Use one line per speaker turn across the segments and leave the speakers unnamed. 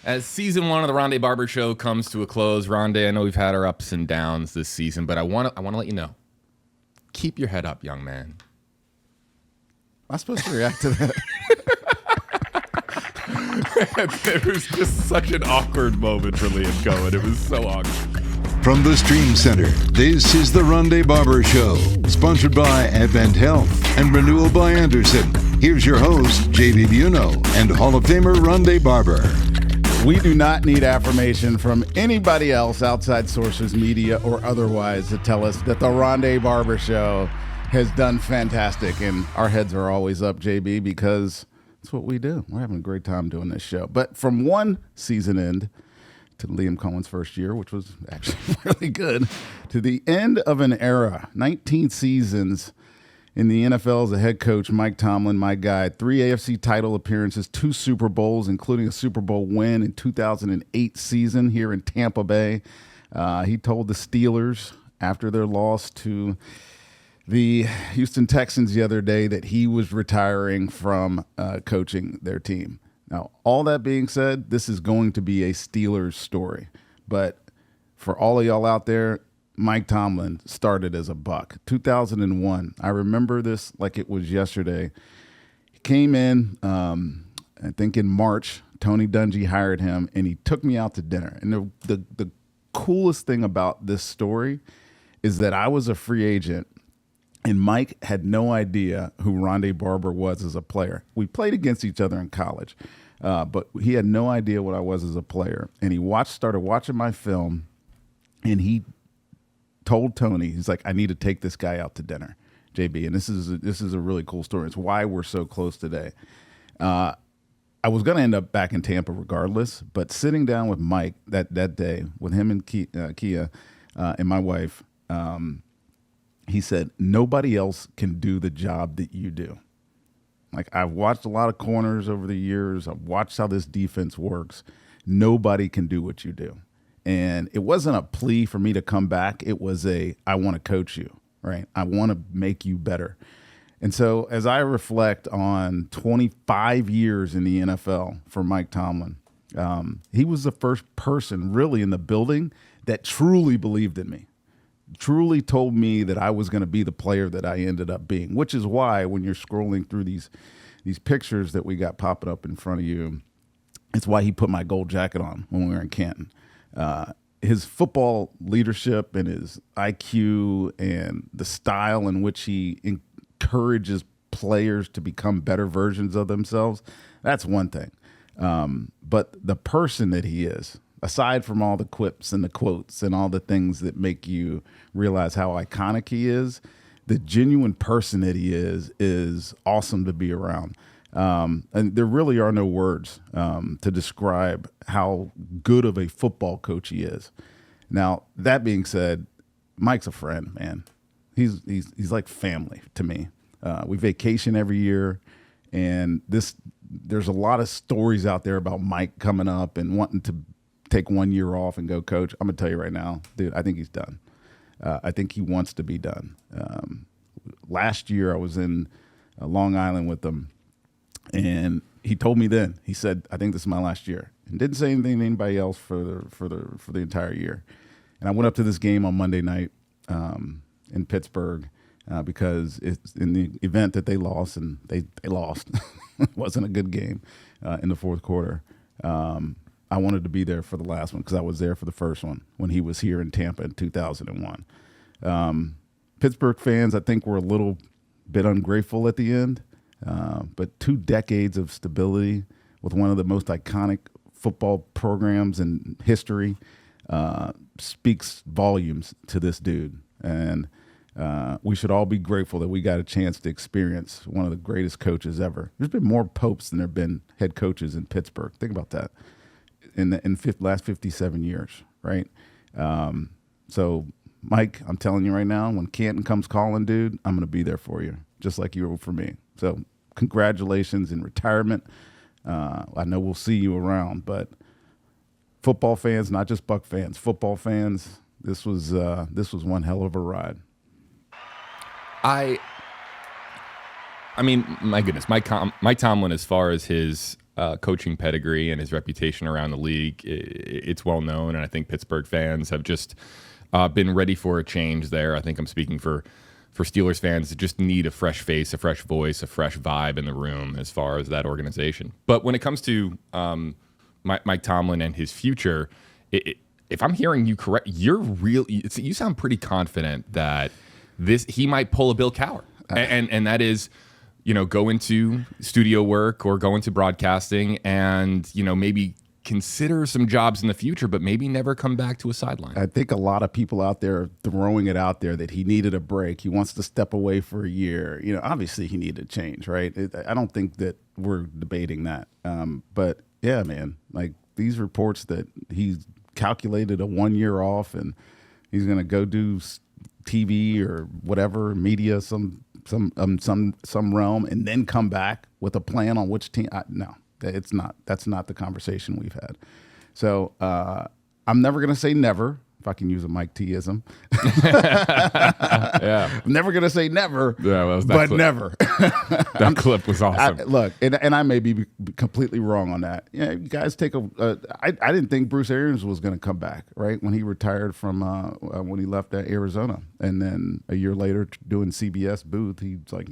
As season 1 of the Rondé Barber Show comes to a close, Rondé, I know we've had our ups and downs this season, but I want to let you know, keep your head up, young man.
Am I supposed to react to that?
It was just such an awkward moment for Liam Cohen. It was so awkward.
From the Stream Center, this is the Rondé Barber Show, sponsored by Advent Health and Renewal by Andersen. Here's your host, JB Buno, and Hall of Famer Rondé Barber.
We do not need affirmation from anybody else, outside sources, media, or otherwise, to tell us that the Rondé Barber Show has done fantastic. And our heads are always up, JB, because that's what we do. We're having a great time doing this show. But from one season end to Liam Cohen's first year, which was actually really good, to the end of an era, 19 seasons in the NFL as a head coach, Mike Tomlin, my guy, 3 AFC title appearances, 2 Super Bowls, including a Super Bowl win in 2008 season here in Tampa Bay. He told the Steelers after their loss to the Houston Texans the other day that he was retiring from coaching their team. Now, all that being said, this is going to be a Steelers story. But for all of y'all out there, Mike Tomlin started as a Buck. 2001. I remember this like it was yesterday. He came in, I think in March. Tony Dungy hired him, and he took me out to dinner. And the coolest thing about this story is that I was a free agent, and Mike had no idea who Rondé Barber was as a player. We played against each other in college, but he had no idea what I was as a player. And he started watching my film, and he told Tony, he's like, I need to take this guy out to dinner, JB. And this is a really cool story. It's why we're so close today. I was going to end up back in Tampa regardless, but sitting down with Mike that day with him and Kia and my wife, he said, nobody else can do the job that you do. Like, I've watched a lot of corners over the years. I've watched how this defense works. Nobody can do what you do. And it wasn't a plea for me to come back. It was I want to coach you, right? I want to make you better. And so as I reflect on 25 years in the NFL for Mike Tomlin, he was the first person really in the building that truly believed in me, truly told me that I was going to be the player that I ended up being, which is why when you're scrolling through these pictures that we got popping up in front of you, it's why he put my gold jacket on when we were in Canton. His football leadership and his IQ and the style in which he encourages players to become better versions of themselves, that's one thing. But the person that he is, aside from all the quips and the quotes and all the things that make you realize how iconic he is, the genuine person that he is awesome to be around. And there really are no words to describe how good of a football coach he is. Now, that being said, Mike's a friend, man. He's like family to me. We vacation every year, and there's a lot of stories out there about Mike coming up and wanting to take 1 year off and go coach. I'm going to tell you right now, dude, I think he's done. I think he wants to be done. Last year, I was in Long Island with him. And he told me then, he said, I think this is my last year. And didn't say anything to anybody else for the entire year. And I went up to this game on Monday night in Pittsburgh because it's in the event that they lost, and they lost. It wasn't a good game in the fourth quarter. I wanted to be there for the last one because I was there for the first one when he was here in Tampa in 2001. Pittsburgh fans, I think, were a little bit ungrateful at the end. But 2 decades of stability with one of the most iconic football programs in history speaks volumes to this dude. And we should all be grateful that we got a chance to experience one of the greatest coaches ever. There's been more popes than there have been head coaches in Pittsburgh. Think about that in the last 57 years, right? So, Mike, I'm telling you right now, when Canton comes calling, dude, I'm going to be there for you, just like you were for me. So congratulations in retirement. I know we'll see you around, but football fans, not just Buck fans, football fans, this was one hell of a ride.
I mean, my goodness, Mike Tomlin, as far as his coaching pedigree and his reputation around the league, it's well known, and I think Pittsburgh fans have just been ready for a change there. I think I'm speaking for Steelers fans that just need a fresh face, a fresh voice, a fresh vibe in the room as far as that organization. But when it comes to Mike Tomlin and his future, if I'm hearing you correct, you sound pretty confident that he might pull a Bill Cowher, and that is, go into studio work or go into broadcasting and, maybe consider some jobs in the future, but maybe never come back to a sideline.
I think a lot of people out there are throwing it out there that he needed a break. He wants to step away for a year. Obviously he needed change, right? I don't think that we're debating that. But yeah, man, like these reports that he's calculated a 1 year off and he's going to go do TV or whatever, media, some realm, and then come back with a plan on which team. No. That's not the conversation we've had. So I'm never going to say never, if I can use a Mike T-ism.
Yeah.
I'm never going to say never,
but
never.
That clip was awesome.
Look, and I may be completely wrong on that. Yeah, you guys take I didn't think Bruce Arians was going to come back, right? When he retired from when he left Arizona. And then a year later doing CBS booth, he's like,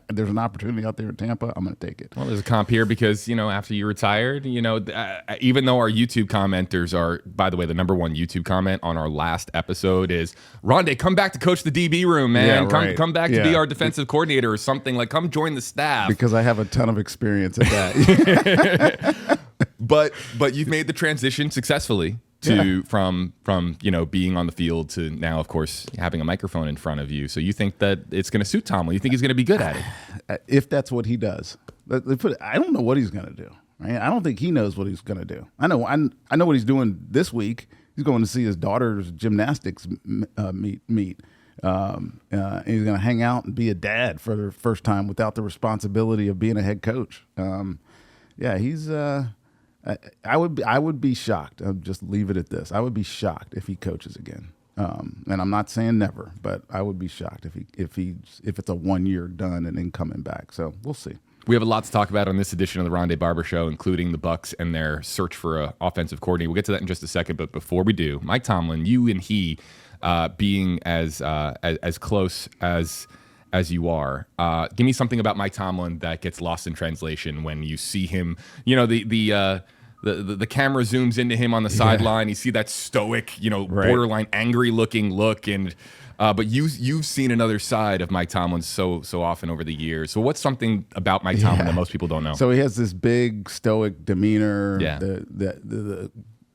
there's an opportunity out there in Tampa. I'm going to take it.
Well, there's a comp here because, after you retired, even though our YouTube commenters are, by the way, the number one YouTube comment on our last episode is, Ronde, come back to coach the DB room, man.
Yeah, right.
Come back to be our defensive coordinator or something. Like, come join the staff.
Because I have a ton of experience at that.
But you've made the transition successfully from being on the field to now, of course, having a microphone in front of you. So you think that it's going to suit Tomlin? You think he's going to be good at it?
If that's what he does. I don't know what he's going to do. Right? I don't think he knows what he's going to do. I know what he's doing this week. He's going to see his daughter's gymnastics meet. And he's going to hang out and be a dad for the first time without the responsibility of being a head coach. He's. I would be shocked. I'll just leave it at this. I would be shocked if he coaches again. And I'm not saying never, but I would be shocked if it's a 1 year done and then coming back. So we'll see.
We have a lot to talk about on this edition of the Rondé Barber Show, including the Bucs and their search for an offensive coordinator. We'll get to that in just a second, but before we do, Mike Tomlin, you and he being as close as you are, give me something about Mike Tomlin that gets lost in translation when you see him. The camera zooms into him on the sideline. You see that stoic, borderline angry-looking look, and but you've seen another side of Mike Tomlin so often over the years. So what's something about Mike Tomlin that most people don't know?
So he has this big stoic demeanor,
yeah.
the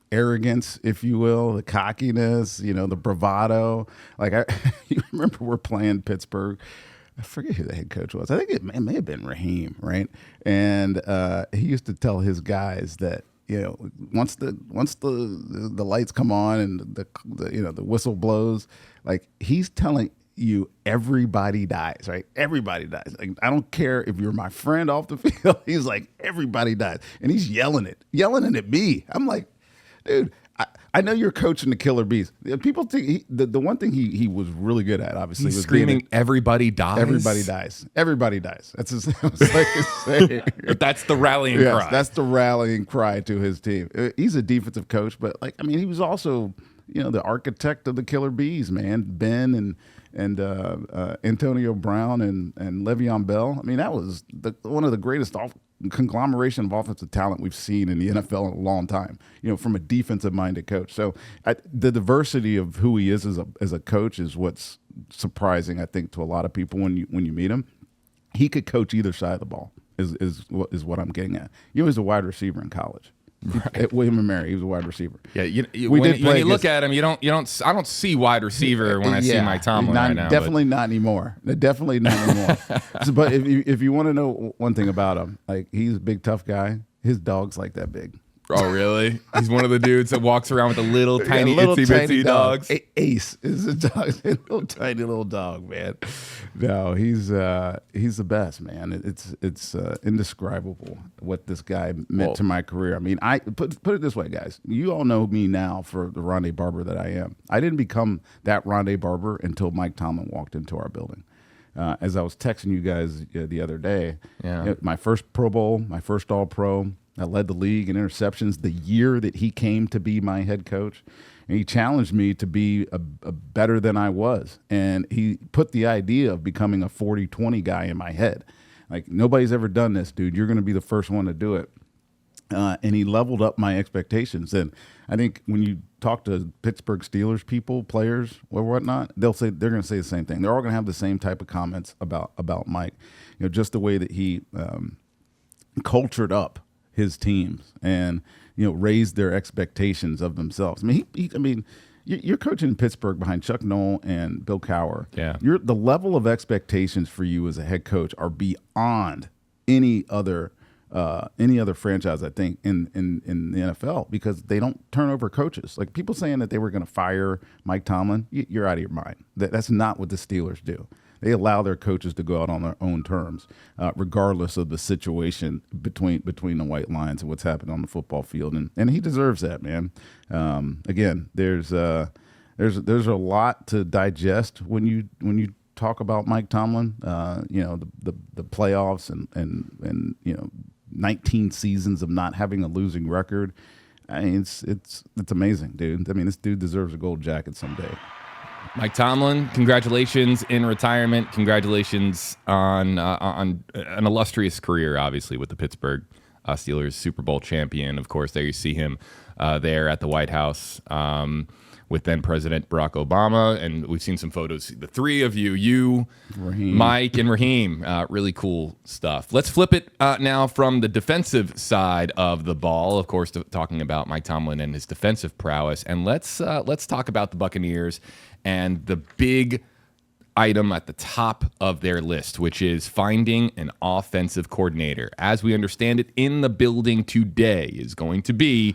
arrogance, if you will, the cockiness, the bravado. Like you remember we're playing Pittsburgh. I forget who the head coach was. I think it may have been Raheem, right? And he used to tell his guys that once the lights come on and the whistle blows, like he's telling you everybody dies, right? Everybody dies. Like, I don't care if you're my friend off the field. He's like, everybody dies, and he's yelling it at me. I'm like, dude, I know you're coaching the killer bees. People think the one thing he was really good at, obviously,
was
screaming,
"Everybody dies!
Everybody dies! Everybody dies!" That's his, like
that's the rallying cry.
That's the rallying cry to his team. He's a defensive coach, but he was also the architect of the killer bees, man. Ben and Antonio Brown and Le'Veon Bell. I mean, that was one of the greatest conglomeration of offensive talent we've seen in the NFL in a long time, from a defensive-minded coach. So the diversity of who he is as a coach is what's surprising, I think, to a lot of people when you meet him. He could coach either side of the ball is what I'm getting at. He was a wide receiver in college. Right. At William & Mary, he was a wide receiver.
Yeah, when you look at him, I don't see wide receiver when I see Mike Tomlin right now.
Definitely not anymore. Definitely not anymore. But if you want to know one thing about him, like he's a big tough guy. His dog's like that big.
Oh, really? He's one of the dudes that walks around with a little tiny itsy bitsy dogs.
Ace is a dog, a little tiny little dog, man. No, he's the best, man. It's indescribable what this guy meant to my career. I mean, I put it this way, guys. You all know me now for the Rondé Barber that I am. I didn't become that Rondé Barber until Mike Tomlin walked into our building. as I was texting you guys the other day,
Yeah.
my first Pro Bowl, my first All-Pro, I led the league in interceptions the year that he came to be my head coach. And he challenged me to be a better than I was. And he put the idea of becoming a 40-20 guy in my head. Like, nobody's ever done this, dude. You're going to be the first one to do it. And he leveled up my expectations. And I think when you talk to Pittsburgh Steelers people, players, or whatnot, they're going to say the same thing. They're all going to have the same type of comments about Mike. Just the way that he cultured up his teams and raised their expectations of themselves. I mean, you're coaching in Pittsburgh behind Chuck Noll and Bill Cowher.
Yeah,
the level of expectations for you as a head coach are beyond any other franchise, I think, in the NFL, because they don't turn over coaches. Like, people saying that they were going to fire Mike Tomlin, you're out of your mind. That's not what the Steelers do. They allow their coaches to go out on their own terms, regardless of the situation between the White Lions and what's happening on the football field. And he deserves that, man. Again, there's a lot to digest when you talk about Mike Tomlin. The playoffs and 19 seasons of not having a losing record. I mean, it's amazing, dude. I mean, this dude deserves a gold jacket someday.
Mike Tomlin, congratulations in retirement. Congratulations on an illustrious career, obviously, with the Pittsburgh Steelers, Super Bowl champion. Of course, there you see him there at the White House with then President Barack Obama. And we've seen some photos, the three of you,
Raheem.
Mike, and Raheem. Really cool stuff. Let's flip it now from the defensive side of the ball, of course, talking about Mike Tomlin and his defensive prowess. And let's talk about the Buccaneers and the big item at the top of their list, which is finding an offensive coordinator. As we understand it, in the building today is going to be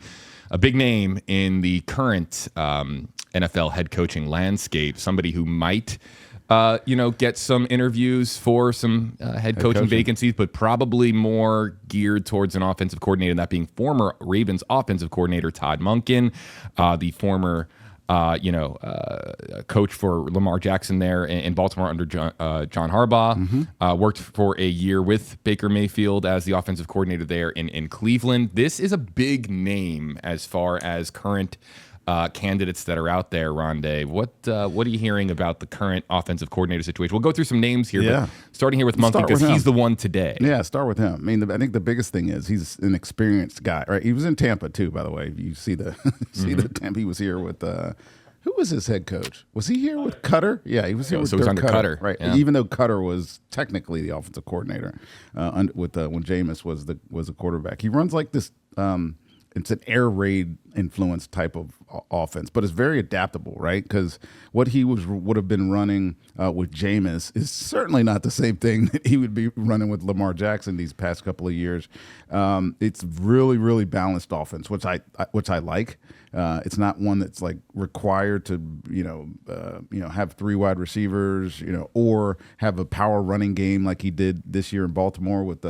a big name in the current NFL head coaching landscape, somebody who might get some interviews for some head coaching vacancies, but probably more geared towards an offensive coordinator, that being former Ravens offensive coordinator Todd Monken, the former coach for Lamar Jackson there in Baltimore under John Harbaugh, worked for a year with Baker Mayfield as the offensive coordinator there in Cleveland. This is a big name as far as current candidates that are out there, Rondé. What are you hearing about the current offensive coordinator situation? We'll go through some names here, but starting here with Monken, because he's the one today.
Yeah, start with him. I mean, I think the biggest thing is he's an experienced guy, right? He was in Tampa too, by the way. You see the Tampa. He was here with who was his head coach? Was he here with Cutter? Yeah, he was here with
so he was under Cutter,
right?
Yeah.
Even though Cutter was technically the offensive coordinator when Jameis was the quarterback. He runs like this. It's an air raid influence type of offense, but it's very adaptable, right? Because what he would have been running with Jameis is certainly not the same thing that he would be running with Lamar Jackson these past couple of years. It's really, really balanced offense, which I like. It's not one that's like required to have three wide receivers, or have a power running game like he did this year in Baltimore with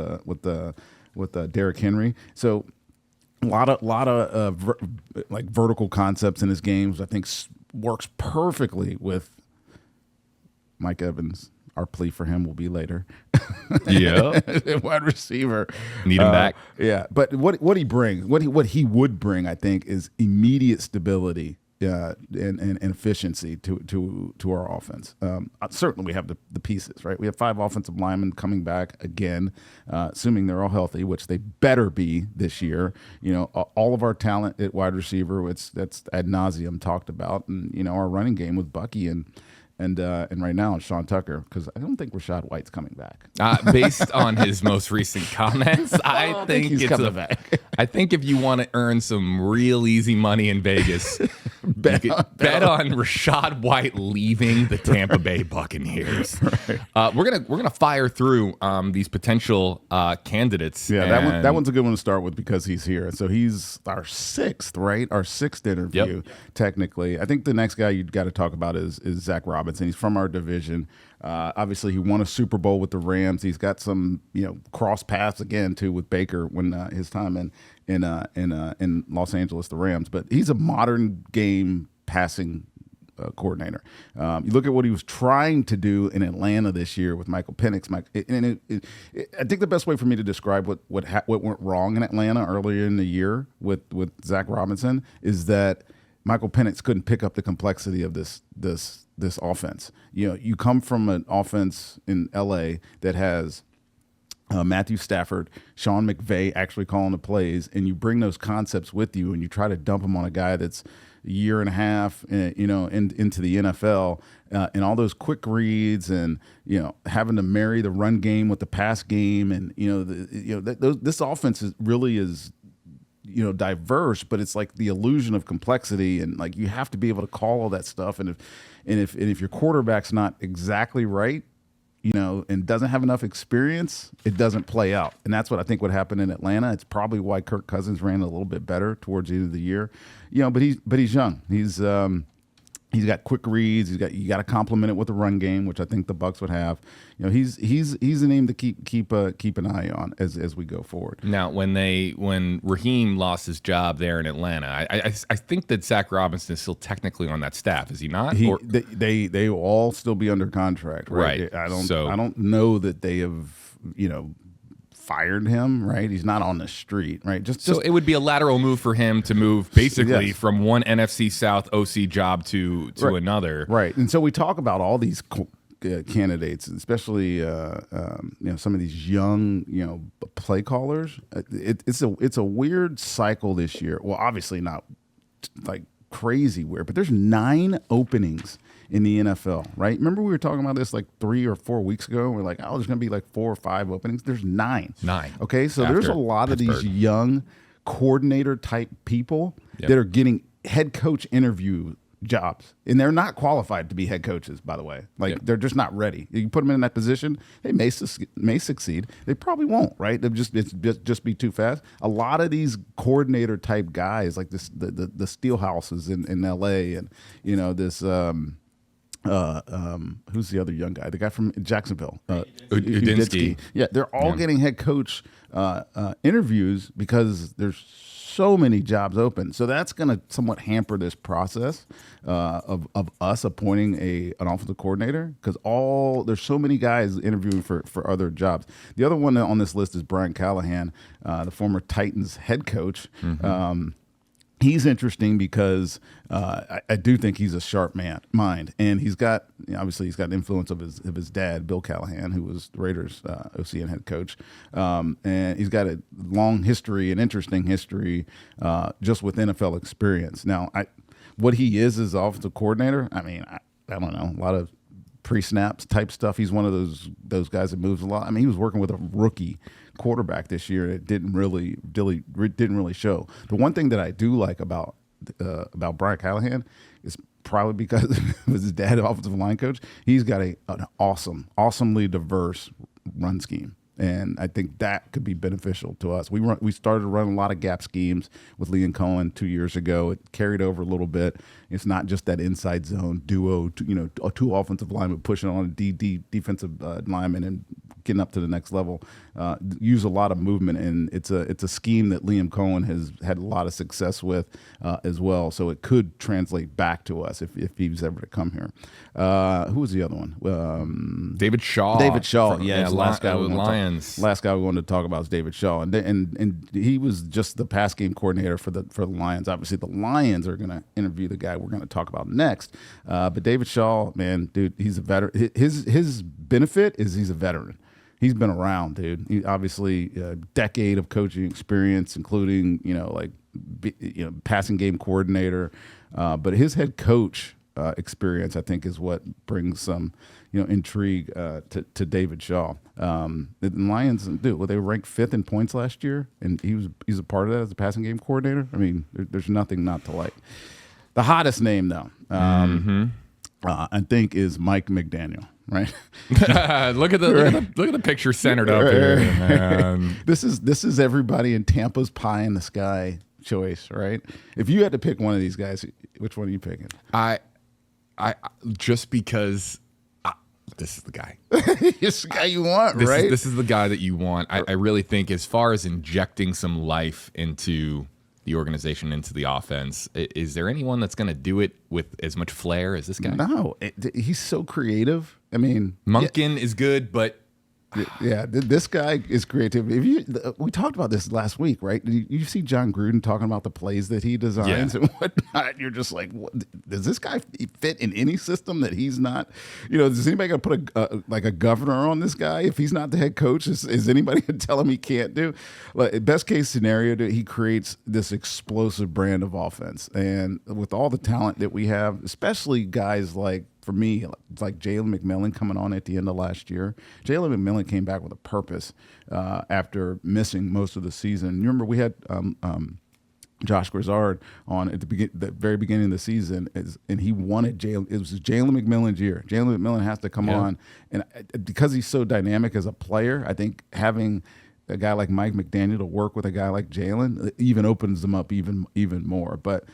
Derrick Henry. So a lot of vertical concepts in his games, I think, works perfectly with Mike Evans. Our plea for him will be later.
Yeah,
wide receiver,
need him back.
Yeah, but what he brings, what he would bring, I think, is immediate stability and efficiency to our offense. Certainly, we have the pieces, right? We have 5 offensive linemen coming back again, assuming they're all healthy, which they better be this year. All of our talent at wide receiver, that's ad nauseum talked about, and our running game with Bucky and right now it's Sean Tucker, because I don't think Rachaad White's coming back.
Based on his most recent comments, I think
he's coming back.
I think if you want to earn some real easy money in Vegas, bet on Rachaad White leaving the Tampa Bay Buccaneers. Right. We're gonna fire through these potential candidates.
Yeah, that one's a good one to start with because he's here. So he's our 6th, right? Our 6th interview, technically. I think the next guy you've got to talk about is Zach Robinson. He's from our division. Obviously, he won a Super Bowl with the Rams. He's got some, cross paths again too with Baker when his time in Los Angeles, the Rams. But he's a modern game passing coordinator. You look at what he was trying to do in Atlanta this year with Michael Penix. I think the best way for me to describe what went wrong in Atlanta earlier in the year with Zach Robinson is that Michael Penix couldn't pick up the complexity of this offense. You come from an offense in LA that has Matthew Stafford, Sean McVay actually calling the plays, and you bring those concepts with you and you try to dump them on a guy that's a year and a half, into the NFL, and all those quick reads, and having to marry the run game with the pass game, and this offense really is diverse, but it's like the illusion of complexity, and like you have to be able to call all that stuff, and if your quarterback's not exactly right, and doesn't have enough experience, it doesn't play out. And that's what I think would happen in Atlanta. It's probably why Kirk Cousins ran a little bit better towards the end of the year. But he's young. He's got quick reads. You got to complement it with the run game, which I think the Bucs would have. He's a name to keep an eye on as we go forward.
Now, when Raheem lost his job there in Atlanta, I think that Zach Robinson is still technically on that staff. Is he not?
They will all still be under contract, right? I don't know that they have fired him, right? He's not on the street, right?
So it would be a lateral move for him to move basically from one NFC South OC job to another.
Right. And so we talk about all these candidates, especially some of these young play callers. It's a weird cycle this year. Well, obviously not like crazy weird, but there's 9 openings in the NFL, right? Remember we were talking about this like 3 or 4 weeks ago? We're like, there's going to be like 4 or 5 openings. There's 9. Okay, so there's a lot of these young coordinator type people that are getting head coach interview jobs, and they're not qualified to be head coaches, by the way. They're just not ready. You put them in that position, they may succeed. They probably won't, right? They'll just be too fast. A lot of these coordinator type guys, like this, the Steelhouses in LA, and this. Who's the other young guy? The guy from Jacksonville,
Udinski.
Yeah, they're all getting head coach interviews because there's so many jobs open. So that's going to somewhat hamper this process of us appointing an offensive coordinator, because there's so many guys interviewing for other jobs. The other one on this list is Brian Callahan, the former Titans head coach. Mm-hmm. He's interesting because I do think he's a sharp mind, and he's got the influence of his dad, Bill Callahan, who was the Raiders OC and head coach, and he's got a long history, an interesting history, just with NFL experience. Now, what he is as offensive coordinator, I don't know, a lot of pre-snaps type stuff. He's one of those guys that moves a lot. He was working with a rookie quarterback this year. It didn't really show. The one thing that I do like about Brian Callahan is probably because of his dad, offensive line coach. He's got an awesomely diverse run scheme, and I think that could be beneficial to us. We started running a lot of gap schemes with Lee and Cohen 2 years ago. It carried over a little bit. It's not just that inside zone duo, two offensive linemen pushing on a defensive lineman and getting up to the next level. Use a lot of movement, and it's a scheme that Liam Cohen has had a lot of success with as well. So it could translate back to us if he's ever to come here. Who was the other one?
David Shaw.
The last guy we wanted to talk about is David Shaw, and he was just the pass game coordinator for the Lions. Obviously, the Lions are going to interview the guy we're going to talk about next. But David Shaw, man, dude, he's a veteran. His benefit is he's a veteran. He's been around, dude. He obviously a decade of coaching experience, including passing game coordinator. But his head coach experience, I think, is what brings some intrigue to David Shaw. The Lions, dude, they were ranked 5th in points last year, and he's a part of that as a passing game coordinator. There's nothing not to like. The hottest name, though, I think, is Mike McDaniel. Right.
look at the picture centered up here.
This is everybody in Tampa's pie in the sky choice, right? If you had to pick one of these guys, which one are you picking?
I just because this is the guy.
This is the guy you want, right?
This is the guy that you want. I really think, as far as injecting some life into the organization into the offense. Is there anyone that's going to do it with as much flair as this guy?
No, he's so creative. I mean,
Monken is good, but
yeah, this guy is creative. We talked about this last week, right? You see John Gruden talking about the plays that he designs and whatnot. You're just like, does this guy fit in any system that he's not? Is anybody going to put a governor on this guy if he's not the head coach? Is anybody going to tell him he can't do? Like, best case scenario, he creates this explosive brand of offense, and with all the talent that we have, especially guys like. For me, it's like Jalen McMillan coming on at the end of last year. Jalen McMillan came back with a purpose after missing most of the season. You remember we had Josh Grizzard on at the very beginning of the season, and he wanted Jalen. It was Jalen McMillan's year. Jalen McMillan has to come on, and because he's so dynamic as a player, I think having a guy like Mike McDaniel to work with a guy like Jalen even opens them up even more. But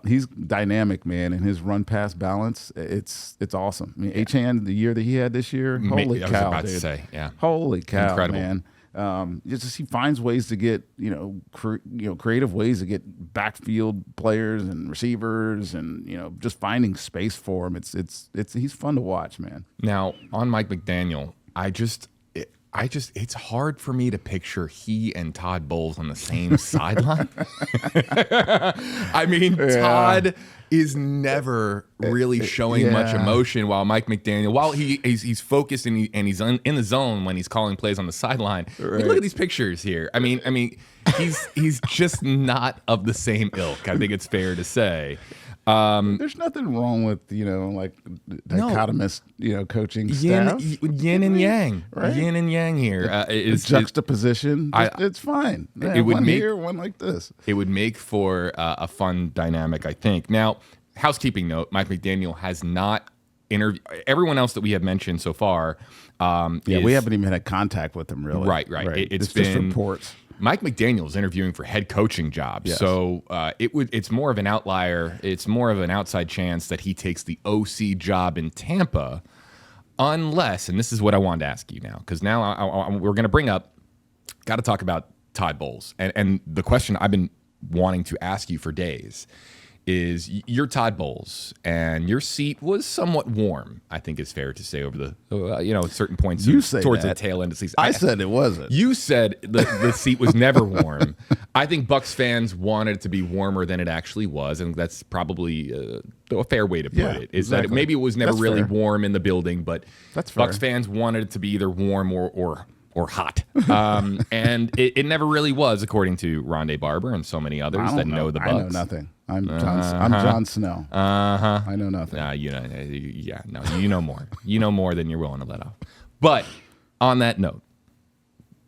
he's dynamic, man, and his run pass balance, it's awesome. I mean, Achane, the year that he had this year, holy cow,
I was about
dude.
to say, yeah,
holy cow,
incredible,
man. Just he finds ways to get creative ways to get backfield players and receivers, and just finding space for him. It's he's fun to watch, man.
Now on Mike McDaniel, it's hard for me to picture he and Todd Bowles on the same sideline. I mean, Todd is never really showing much emotion, while Mike McDaniel, while he's focused and he's in the zone when he's calling plays on the sideline. Right. I mean, look at these pictures here. I mean, he's just not of the same ilk. I think it's fair to say.
There's nothing wrong with dichotomous coaching staff.
Yin and yang,
right?
Yin and yang here.
Juxtaposition. It's fine. Yeah,
it would
one
make
here, one like this.
It would make for a fun dynamic, I think. Now, housekeeping note: Mike McDaniel has not interviewed everyone else that we have mentioned so far.
We haven't even had contact with him, really.
Right.
It's been just reports.
Mike McDaniel is interviewing for head coaching jobs, so it's more of an outlier. It's more of an outside chance that he takes the OC job in Tampa, unless, and this is what I wanted to ask you now, because now we're going to bring up, got to talk about Todd Bowles, and the question I've been wanting to ask you for days is, you're Todd Bowles, and your seat was somewhat warm, I think is fair to say, over the certain points towards the tail end of the season.
I said it wasn't.
You said the seat was never warm. I think Bucs fans wanted it to be warmer than it actually was, and that's probably a fair way to put it. Is exactly. That maybe it was never that's really fair. Warm in the building, but
that's fair.
Bucs fans wanted it to be either warm or hot. And it never really was, according to Rondé Barber and so many others that know the Bucs.
I know nothing. I'm Jon Snow. I know nothing.
You know more. You know more than you're willing to let off. But on that note,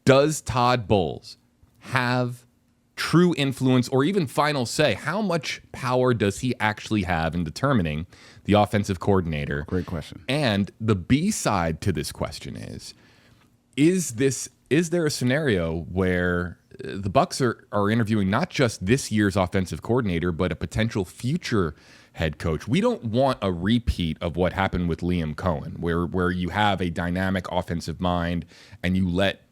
does Todd Bowles have true influence or even final say? How much power does he actually have in determining the offensive coordinator?
Great question.
And the B side to this question is there a scenario where the Bucs are interviewing not just this year's offensive coordinator, but a potential future head coach? We don't want a repeat of what happened with Liam Cohen, where you have a dynamic offensive mind and you let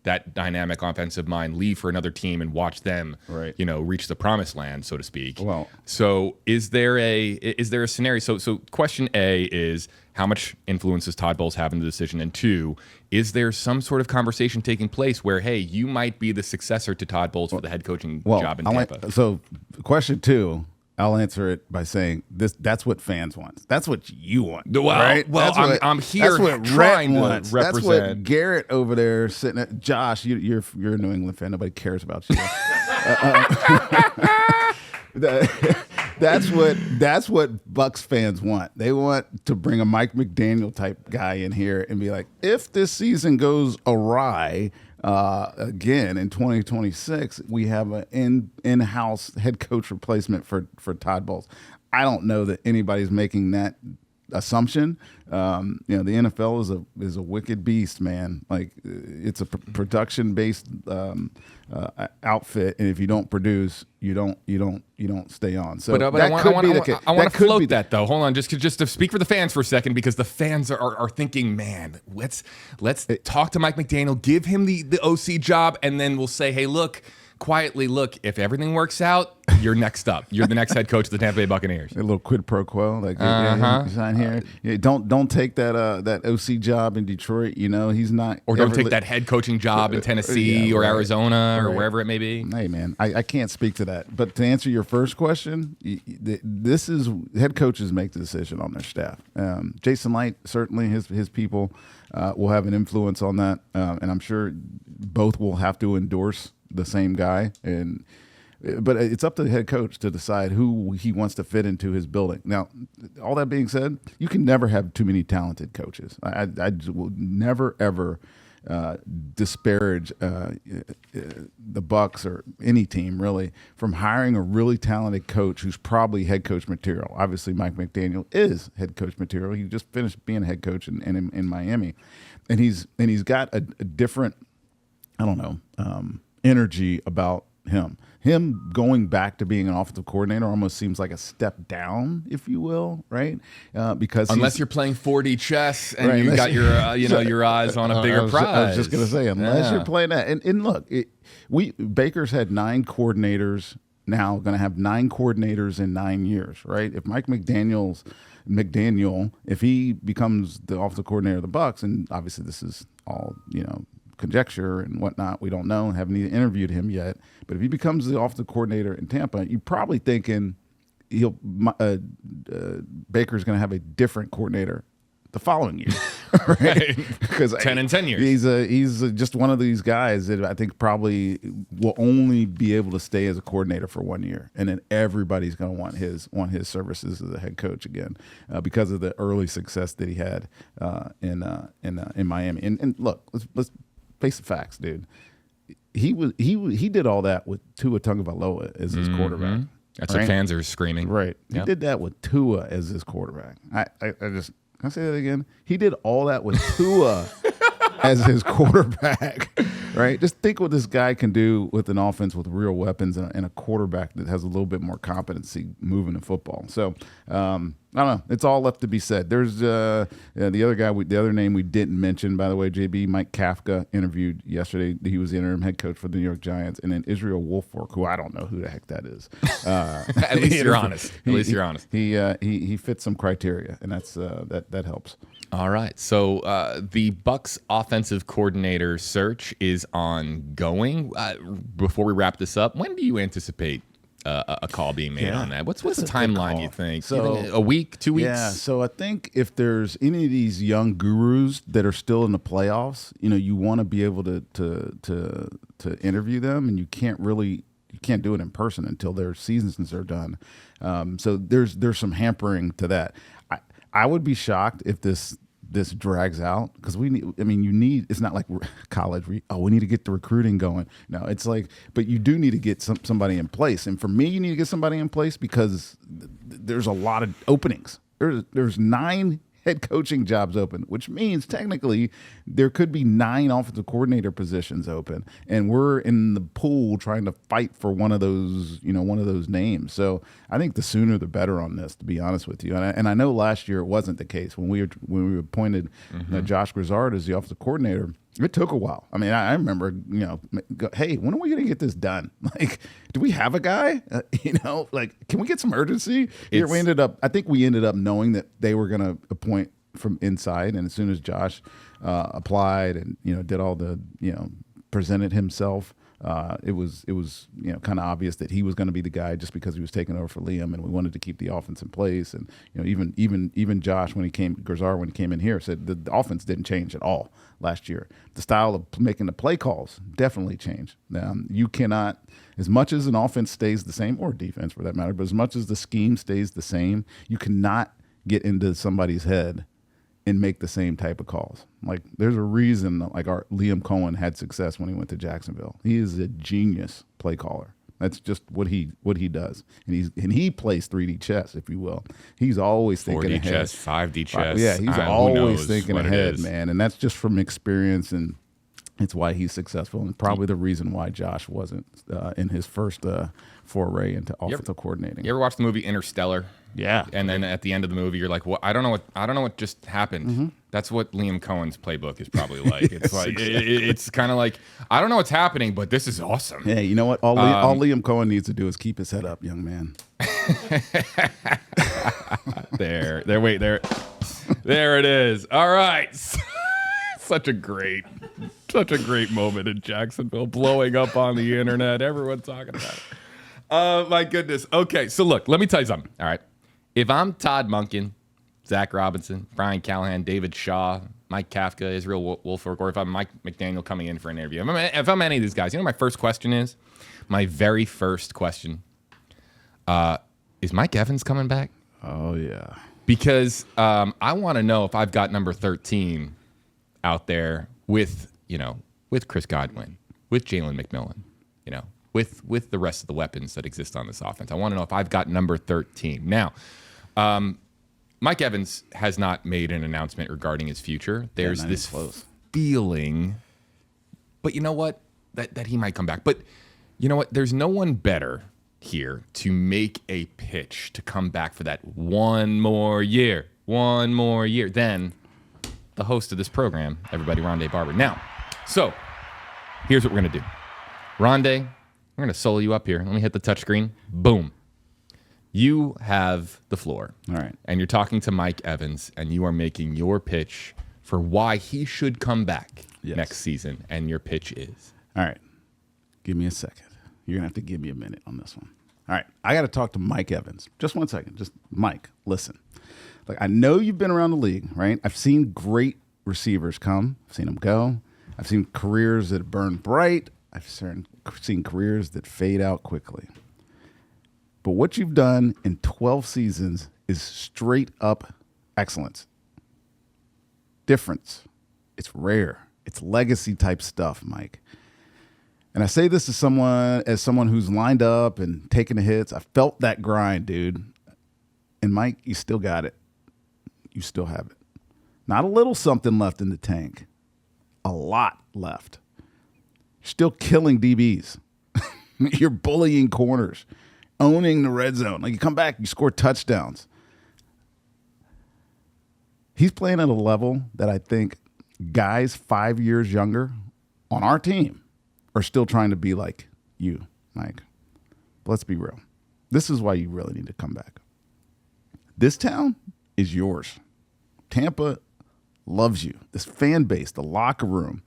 that dynamic offensive mind leave for another team and watch them, reach the promised land, so to speak.
Well,
so is there a scenario? So question A is, how much influence does Todd Bowles have in the decision? And two, is there some sort of conversation taking place where, hey, you might be the successor to Todd Bowles for the head coaching job in Tampa?
So question two, I'll answer it by saying this: that's what fans want. That's what you want. Right?
Well, I'm here trying to represent.
That's what Garrett over there sitting at. Josh, you're a New England fan. Nobody cares about you. That's what Bucs fans want. They want to bring a Mike McDaniel type guy in here and be like, if this season goes awry again in 2026, we have an in-house head coach replacement for Todd Bowles. I don't know that anybody's making that assumption. The NFL is a wicked beast, man. Like, it's a production based outfit, and if you don't produce, you don't stay on. So
but I want to float that though. Hold on, just to speak for the fans for a second, because the fans are thinking, man, let's talk to Mike McDaniel, give him the OC job, and then we'll say, hey, look, quietly, look, if everything works out, you're next up. You're the next head coach of the Tampa Bay Buccaneers.
A little quid pro quo, like you sign here. Don't take that OC job in Detroit. He's not.
Or don't take that head coaching job in Tennessee or Arizona or wherever it may be.
Hey, man, I can't speak to that. But to answer your first question, this is head coaches make the decision on their staff. Jason Light, certainly his people will have an influence on that, and I'm sure both will have to endorse the same guy. But it's up to the head coach to decide who he wants to fit into his building. Now, all that being said, you can never have too many talented coaches. I will never, ever disparage the Bucs or any team, really, from hiring a really talented coach who's probably head coach material. Obviously, Mike McDaniel is head coach material. He just finished being a head coach in Miami. And he's got a different, energy about him. Him going back to being an offensive coordinator almost seems like a step down, if you will, right? Because
unless you're playing 4D chess and you got your your eyes on a bigger prize.
I was just going to say, unless you're playing that. And look, Baker's had 9 coordinators now, going to have 9 coordinators in 9 years, right? If Mike McDaniel, if he becomes the offensive coordinator of the Bucs, and obviously this is all conjecture and whatnot, we don't know, haven't even interviewed him yet. But if he becomes the offensive coordinator in Tampa, you're probably thinking Baker's going to have a different coordinator the following year, right? Because
10 and 10 years.
He's just one of these guys that I think probably will only be able to stay as a coordinator for 1 year, and then everybody's going to want his services as a head coach again because of the early success that he had in Miami. And look, let's face the facts, dude. He did all that with Tua Tagovailoa as his quarterback.
That's what fans are screaming.
Right. He did that with Tua as his quarterback. Can I say that again? He did all that with Tua as his quarterback, right? Just think what this guy can do with an offense with real weapons and a quarterback that has a little bit more competency moving the football. So, I don't know. It's all left to be said. There's the other guy, the other name we didn't mention, by the way, JB, Mike Kafka, interviewed yesterday. He was the interim head coach for the New York Giants. And then Israel Wolfork, who I don't know who the heck that is.
At least you're honest. At least you're honest.
He fits some criteria, and that's that helps.
All right. So the Bucs offensive coordinator search is ongoing. Before we wrap this up, when do you anticipate a call being made on that? What's the timeline, you think?
So,
a week, 2 weeks?
Yeah, so I think if there's any of these young gurus that are still in the playoffs, you want to be able to interview them, and you can't do it in person until their seasons are done. So there's some hampering to that. I would be shocked if this drags out, because it's not like college. We need to get the recruiting going. No, it's like, but you do need to get somebody in place. And for me, you need to get somebody in place because there's a lot of openings. There's 9 head coaching jobs open, which means technically there could be 9 offensive coordinator positions open, and we're in the pool trying to fight for one of those names. So I think the sooner the better on this, to be honest with you. And I know last year it wasn't the case when we appointed Josh Grizzard as the offensive coordinator. It took a while. I mean, I remember, hey, when are we going to get this done? Like, do we have a guy? Can we get some urgency? We ended up knowing that they were going to appoint from inside, and as soon as Josh applied and did all the presented himself, it was kind of obvious that he was going to be the guy, just because he was taking over for Liam, and we wanted to keep the offense in place. And even Josh, Grizzard, when he came in here, said the offense didn't change at all last year. The style of making the play calls definitely changed. You cannot, as much as an offense stays the same, or defense for that matter, but as much as the scheme stays the same, you cannot get into somebody's head and make the same type of calls. Like, there's a reason like our Liam Cohen had success when he went to Jacksonville. He is a genius play caller. That's just what he does. And he plays 3D chess, if you will. He's always thinking
4D
ahead.
4D chess, 5D chess.
Yeah, he's always thinking ahead, man. And that's just from experience, and it's why he's successful, and probably the reason why Josh wasn't in his first foray into offensive coordinating.
You ever watch the movie Interstellar?
Yeah.
And then at the end of the movie, you're like, "Well, I don't know what just happened." That's what Liam Cohen's playbook is probably like. It's like it's kind of like, I don't know what's happening, but this is awesome.
Yeah, you know what? All Liam Cohen needs to do is keep his head up, young man.
There it is. All right. Such a great moment in Jacksonville, blowing up on the internet. Everyone talking about it. Oh, my goodness. Okay, so look, let me tell you something. All right. If I'm Todd Monken, Zach Robinson, Brian Callahan, David Shaw, Mike Kafka, Israel Wolford, or if I'm Mike McDaniel coming in for an interview, if I'm any of these guys, you know what my first question is? My very first question, is Mike Evans coming back?
Oh, yeah.
Because I want to know if I've got number 13 out there with Chris Godwin, with Jalen McMillan, with the rest of the weapons that exist on this offense. I want to know if I've got number 13. Now, Mike Evans has not made an announcement regarding his future. There's this feeling, but you know what? That he might come back. But you know what? There's no one better here to make a pitch to come back for that one more year than the host of this program, everybody, Rondé Barber. Now, so here's what we're going to do. Rondé, we're going to solo you up here. Let me hit the touchscreen. Boom. You have the floor.
All right.
And you're talking to Mike Evans, and you are making your pitch for why he should come back next season. And your pitch is?
All right. Give me a second. You're going to have to give me a minute on this one. All right. I got to talk to Mike Evans. Just 1 second. Just, Mike, listen. Like, I know you've been around the league, right? I've seen great receivers come. I've seen them go. I've seen careers that burn bright. I've seen careers that fade out quickly. But what you've done in 12 seasons is straight up excellence. Difference. It's rare. It's legacy type stuff, Mike. And I say this as someone who's lined up and taken the hits. I felt that grind, dude. And Mike, you still got it. You still have it. Not a little something left in the tank. A lot left. You're still killing DBs. You're bullying corners. Owning the red zone. Like, you come back, you score touchdowns. He's playing at a level that I think guys 5 years younger on our team are still trying to be like you, Mike. But let's be real. This is why you really need to come back. This town is yours. Tampa loves you. This fan base, the locker room.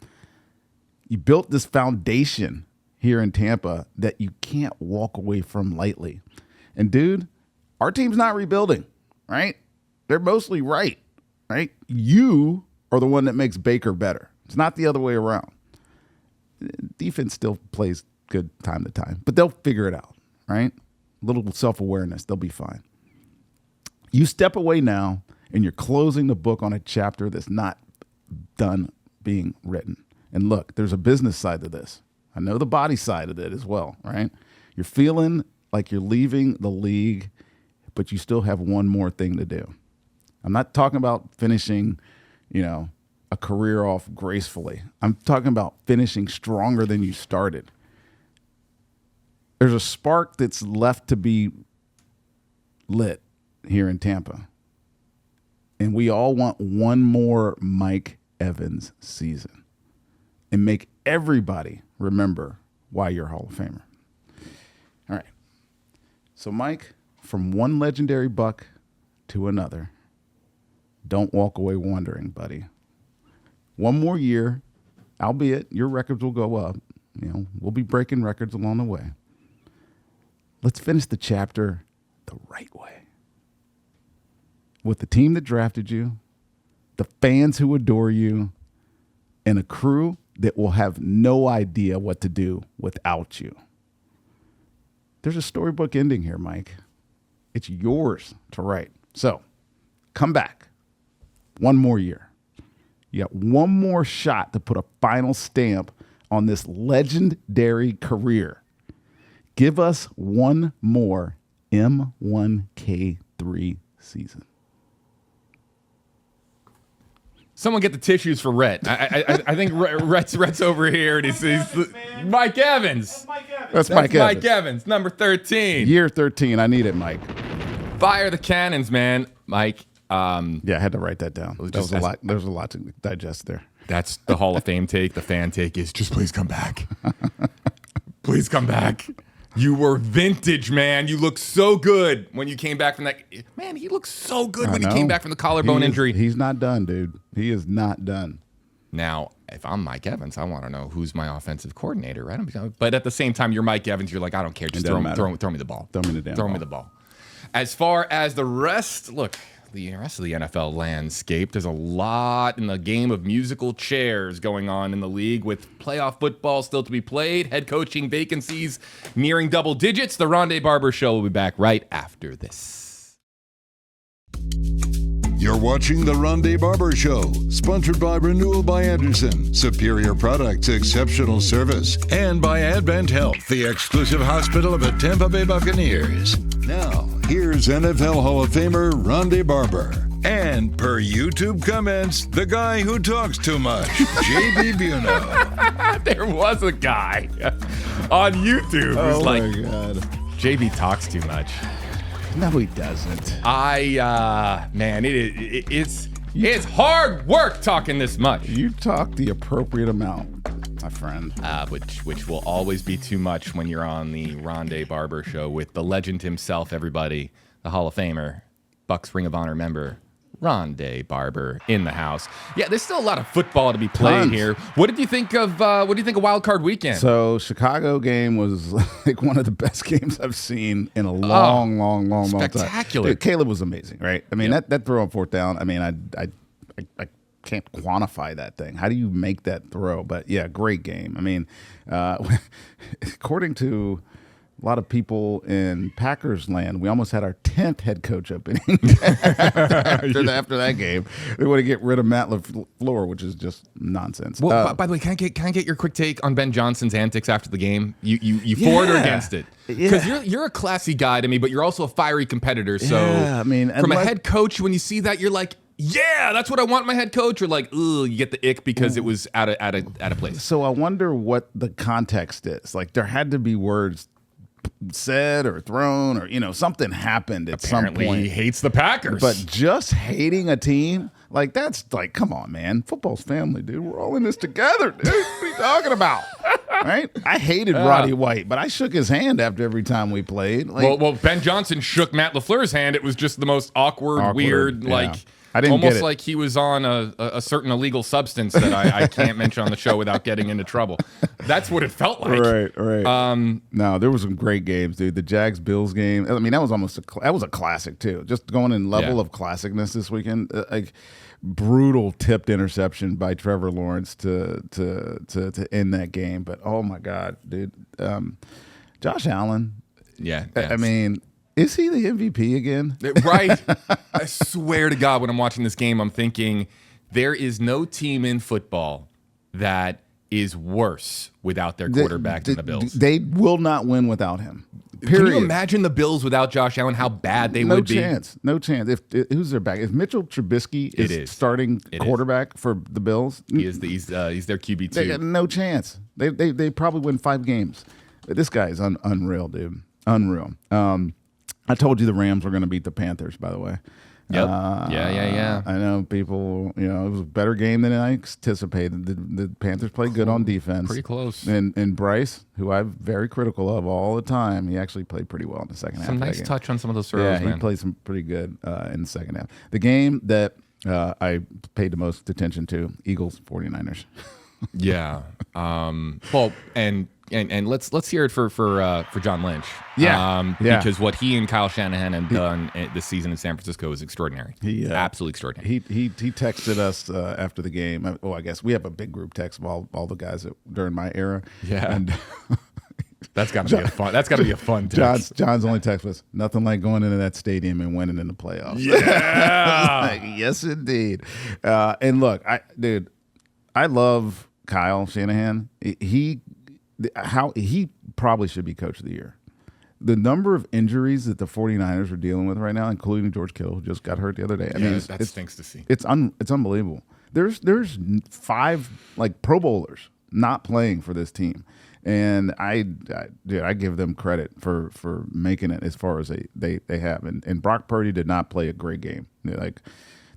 You built this foundation here in Tampa that you can't walk away from lightly. And dude, our team's not rebuilding, right? They're mostly right? You are the one that makes Baker better. It's not the other way around. Defense still plays good time to time, but they'll figure it out, right? A little self-awareness, they'll be fine. You step away now, and you're closing the book on a chapter that's not done being written. And look, there's a business side to this. I know the body side of it as well, right? You're feeling like you're leaving the league, but you still have one more thing to do. I'm not talking about finishing, a career off gracefully. I'm talking about finishing stronger than you started. There's a spark that's left to be lit here in Tampa. And we all want one more Mike Evans season and make everybody remember why you're a Hall of Famer. All right. So, Mike, from one legendary Buck to another, don't walk away wondering, buddy. One more year, albeit your records will go up. We'll be breaking records along the way. Let's finish the chapter the right way. With the team that drafted you, the fans who adore you, and a crew that will have no idea what to do without you. There's a storybook ending here, Mike. It's yours to write. So, come back. One more year. You got one more shot to put a final stamp on this legendary career. Give us one more M1K3 season.
Someone get the tissues for Rhett. I think Rhett's over here, and he's Mike Evans.
That's Mike Evans.
Mike Evans, number 13.
Year 13. I need it, Mike.
Fire the cannons, man. Mike,
Yeah, I had to write that down. There was a lot to digest there.
That's the Hall of Fame take. The fan take is just please come back. Please come back. You were vintage, man. You looked so good when you came back from that. Man, he looked so good when he came back from the collarbone injury.
He's not done, dude. He is not done.
Now, if I'm Mike Evans, I want to know who's my offensive coordinator, right? But at the same time, you're Mike Evans. You're like, I don't care. Just throw me the ball.
Throw me the ball.
As far as the rest, look, the rest of the NFL landscape, there's a lot in the game of musical chairs going on in the league with playoff football still to be played, head coaching vacancies nearing double digits. The Rondé Barber Show will be back right after this.
You're watching the Rondé Barber Show, sponsored by Renewal by Andersen, superior products, exceptional service, and by Advent Health, the exclusive hospital of the Tampa Bay Buccaneers. Now, here's NFL Hall of Famer Rondé Barber. And per YouTube comments, the guy who talks too much, JB Buno.
There was a guy on YouTube who's like,
my God.
JB talks too much.
No, he doesn't.
Man, it's hard work talking this much.
You talk the appropriate amount, my friend.
Which will always be too much when you're on the Rondé Barber Show with the legend himself, everybody, the Hall of Famer, Bucs Ring of Honor member, Rondé Barber in the house. Yeah, there's still a lot of football to be played here. What did you think of Wild Card Weekend?
So Chicago game was like one of the best games I've seen in a long time.
Spectacular.
Dude, Caleb was amazing, right? I mean, that throw on fourth down. I mean, I can't quantify that thing. How do you make that throw? But yeah, great game. I mean, according to a lot of people in Packers land, we almost had our 10th head coach opening after that game. They want to get rid of Matt LaFleur, which is just nonsense.
Well, by the way, can I get your quick take on Ben Johnson's antics after the game? You for it or against it? Because you're a classy guy to me, but you're also a fiery competitor. So
I mean,
from a head coach, when you see that, you're like, yeah, that's what I want my head coach. Or like, you get the ick because it was out of place.
So I wonder what the context is. Like, there had to be words said or thrown or something happened at some point.
Apparently he hates the Packers.
But just hating a team, like, that's like, come on, man. Football's family, dude. We're all in this together, dude. What are you talking about? Right? I hated Roddy White, but I shook his hand after every time we played. Like,
well, Ben Johnson shook Matt LaFleur's hand. It was just the most awkward weird,
yeah.
like,
I didn't
almost
get it.
like he was on a certain illegal substance that I can't mention on the show without getting into trouble. That's what it felt like.
Right. No, there was some great games, dude. The Jags-Bills game. I mean, that was almost that was a classic too. Just going in level of classicness this weekend. Like, brutal tipped interception by Trevor Lawrence to end that game. But oh my God, dude. Josh Allen.
Yeah.
I mean, is he the MVP again?
Right. I swear to God, when I'm watching this game, I'm thinking there is no team in football that is worse without their quarterback than the Bills.
They will not win without him. Period.
Can you imagine the Bills without Josh Allen, how bad they would be?
No chance. If who's their back? If Mitchell Trubisky is starting quarterback for the Bills,
he's their QB2.
They got no chance. They probably win 5 games. This guy is unreal, dude. Unreal. I told you the Rams were going to beat the Panthers, by the way.
Yep. Yeah.
I know people, it was a better game than I anticipated. The Panthers played good on defense.
Pretty close.
And Bryce, who I'm very critical of all the time, he actually played pretty well in the second half.
Some nice touch on some of those throws,
man. He played some pretty good in the second half. The game that I paid the most attention to, Eagles 49ers.
Yeah. Well, and let's hear it for John Lynch.
Yeah.
Because what he and Kyle Shanahan have done this season in San Francisco is extraordinary. Absolutely extraordinary.
He texted us after the game. I guess we have a big group text of all the guys during my era.
Yeah.
And
that's got to be a fun. That's got to be a fun text.
John's only text was nothing like going into that stadium and winning in the playoffs.
Yeah.
Like, yes, indeed. And look, I love Kyle Shanahan. He probably should be coach of the year. The number of injuries that the 49ers are dealing with right now, including George Kittle, who just got hurt the other day. I mean,
that stinks to see.
It's unbelievable. There's 5 like Pro Bowlers not playing for this team. And I give them credit for making it as far as they have. And Brock Purdy did not play a great game. Like,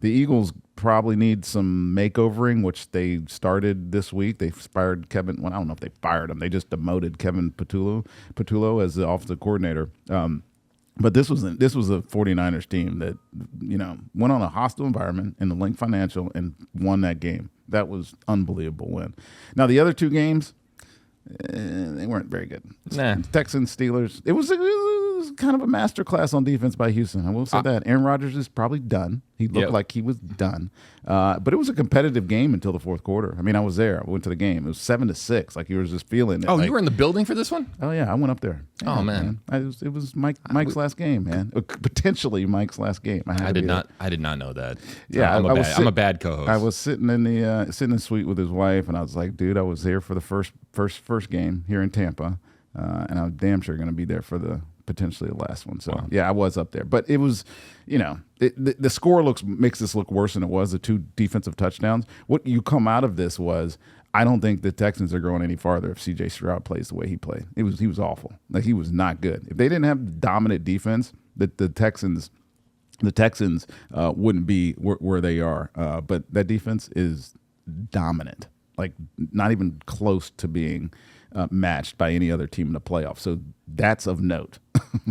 the Eagles probably need some makeovering, which they started this week. They fired Kevin. Well, I don't know if they fired him. They just demoted Kevin Patullo as the offensive coordinator. But this was a 49ers team that, went on a hostile environment in the Link Financial and won that game. That was unbelievable win. Now, the other two games, they weren't very good.
Nah.
Texans, Steelers. It was kind of a masterclass on defense by Houston. I will say that. Aaron Rodgers is probably done. He looked like he was done. But it was a competitive game until the fourth quarter. I mean, I was there. I went to the game. It was 7-6. Like, you were just feeling it.
Oh, you were in the building for this one?
Oh, yeah. I went up there. Yeah,
oh, man.
It was Mike's last game, man. Potentially Mike's last game. I did
not know that.
Yeah,
I'm a bad co-host.
I was sitting in the suite with his wife, and I was like, dude, I was there for the first game here in Tampa, and I'm damn sure going to be there for the potentially the last one. So, yeah, I was up there. But it was, the score makes this look worse than it was, the two defensive touchdowns. What you come out of this was, I don't think the Texans are going any farther if C.J. Stroud plays the way he played. He was awful. Like, he was not good. If they didn't have the dominant defense, the Texans wouldn't be where they are. But that defense is dominant, like not even close to being matched by any other team in the playoffs. So that's of note.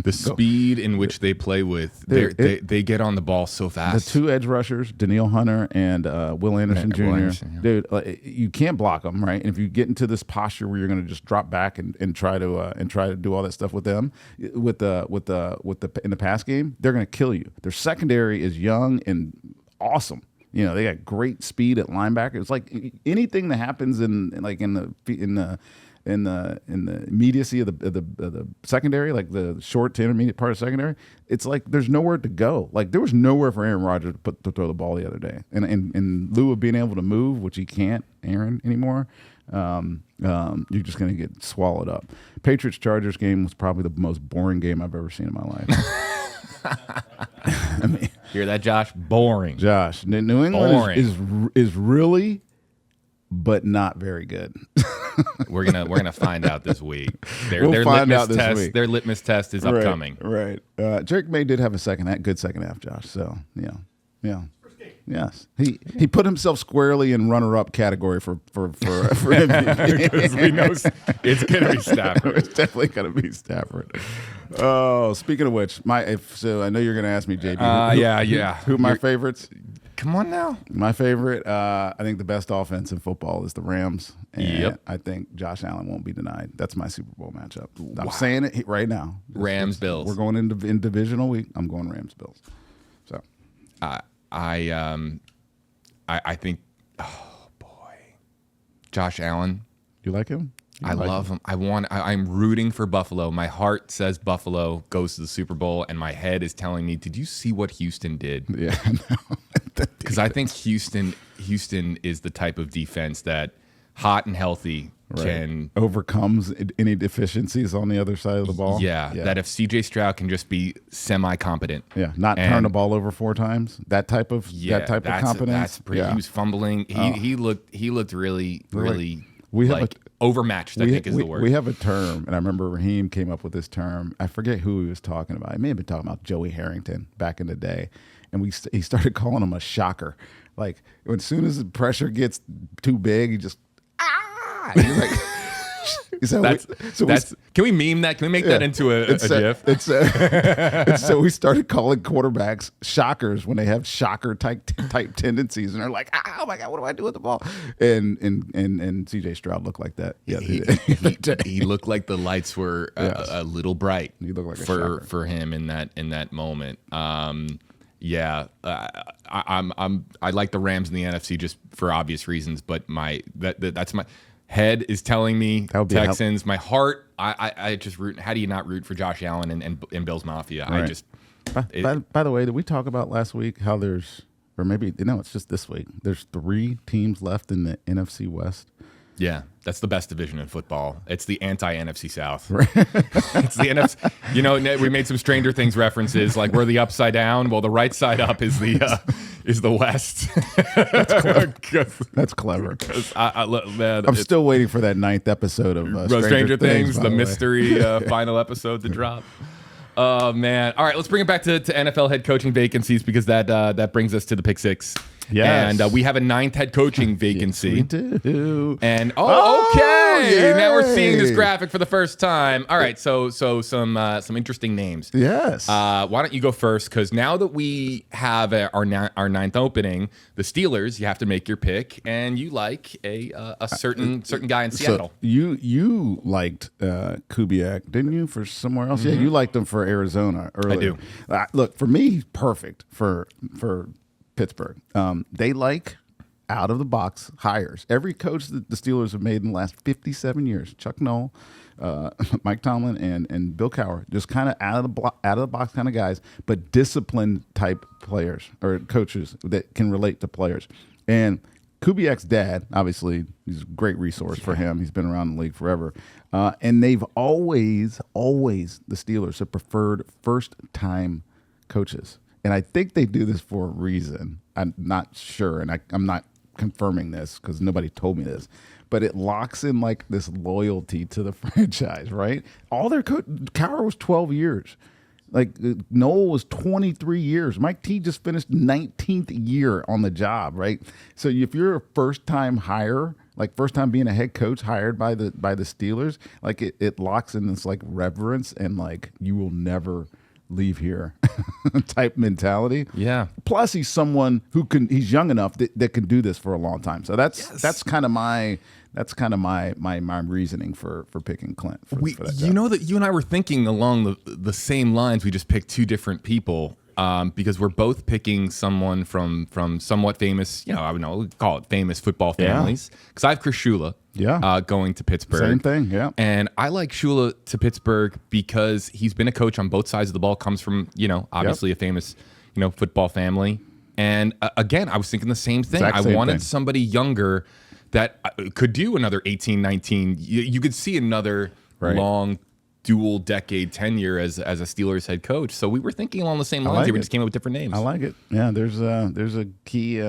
The speed in which they play with, they get on the ball so fast.
The two edge rushers, Danielle Hunter and Will Andersen Jr. Dude, you can't block them, right? And if you get into this posture where you're going to just drop back and try to do all that stuff with them, in the pass game, they're going to kill you. Their secondary is young and awesome. They got great speed at linebacker. It's like anything that happens in the immediacy of the secondary, like the short to intermediate part of secondary, it's like there's nowhere to go. Like, there was nowhere for Aaron Rodgers to throw the ball the other day. And in lieu of being able to move, which he can't, Aaron, anymore, you're just going to get swallowed up. Patriots-Chargers game was probably the most boring game I've ever seen in my life. I mean,
hear that, Josh? Boring.
Josh, New England is really, but not very good.
We're gonna find out this week.
We'll find out this week.
Their litmus test is upcoming.
Right. Drake May did have a good second half, Josh. So yeah. Yes, he put himself squarely in runner-up category for MVP.
Because we know it's gonna be Stafford.
It's definitely gonna be Stafford. Oh, speaking of which, so I know you're gonna ask me, JB. Who are my favorites?
Come on now.
My favorite, I think the best offense in football is the Rams. And I think Josh Allen won't be denied. That's my Super Bowl matchup. Wow. I'm saying it right now.
Rams-Bills.
We're going in divisional week. I'm going Rams-Bills. So,
I think, oh boy, Josh Allen.
You like him?
I love him. I'm rooting for Buffalo. My heart says Buffalo goes to the Super Bowl, and my head is telling me, did you see what Houston did?
Yeah, no.
Because I think Houston is the type of defense that, hot and healthy, can
overcomes any deficiencies on the other side of the ball.
Yeah, that if C.J. Stroud can just be semi-competent.
Yeah, not turn the ball over 4 times. That type of competence.
He was fumbling. He looked really overmatched, I think is the word.
We have a term, and I remember Raheem came up with this term. I forget who he was talking about. He may have been talking about Joey Harrington back in the day. And he started calling him a shocker. Like, as soon as the pressure gets too big, he just, He's like,
can we meme that? Can we make that into a GIF?
So we started calling quarterbacks shockers when they have shocker type tendencies, and they're like, oh my God, what do I do with the ball? And C.J. Stroud looked like that. Yeah,
he looked like the lights were a little bright.
He looked like
for him in that moment. I like the Rams in the NFC just for obvious reasons, but that's my head is telling me Texans. My heart, I just root. How do you not root for Josh Allen and Bills Mafia?
Right. By the way, did we talk about last week how it's just this week. There's 3 teams left in the NFC West.
Yeah, that's the best division in football. It's the anti-NFC South. Right. It's the NFC. We made some Stranger Things references, like we're the upside down. Well, the right side up is the is the West.
That's clever.
Man,
I'm still waiting for that 9th episode of
Stranger Things,
by
the
way.
mystery final episode to drop. Oh man! All right, let's bring it back to NFL head coaching vacancies because that brings us to the pick six.
Yes.
And we have a 9th head coaching vacancy.
Yes, we do.
And okay,
yay.
now we're seeing this graphic for the first time. All right, so some interesting names.
Yes.
Why don't you go first? Because now that we have our 9th opening, the Steelers, you have to make your pick, and you like a certain guy in Seattle.
So you liked Kubiak, didn't you, for somewhere else? Yeah, you liked him for Arizona earlier.
I do.
Look, for me, he's perfect for Pittsburgh. They like out of the box hires. Every coach that the Steelers have made in the last 57 years, Chuck Noll, Mike Tomlin, and Bill Cowher, just kind of out of the box kind of guys, but disciplined type players or coaches that can relate to players. And Kubiak's dad, obviously, he's a great resource for him. He's been around the league forever. And they've always, the Steelers have preferred first-time coaches. And I think they do this for a reason. I'm not sure, and I'm not confirming this because nobody told me this. But it locks in like this loyalty to the franchise, right? All their Cowher was 12 years. Like Noel was 23 years. Mike T just finished 19th year on the job, right? So if you're a first-time hire, like first time being a head coach hired by the Steelers, like it locks in this like reverence and like you will never leave here type mentality.
Yeah.
Plus he's someone he's young enough that can do this for a long time. So that's kind of my reasoning for picking Clint. For that
you know that you and I were thinking along the same lines. We just picked two different people because we're both picking someone from somewhat famous, I would know, we'll call it famous football families. Because I have Chris Shula going to Pittsburgh.
Same thing, yeah.
And I like Shula to Pittsburgh because he's been a coach on both sides of the ball, comes from, obviously a famous, football family. And again, I was thinking the same thing. I wanted somebody younger that could do another 18, 19. You could see another long dual decade tenure as a Steelers head coach. So we were thinking along the same lines here. We just came up with different names.
I like it. Yeah, there's a key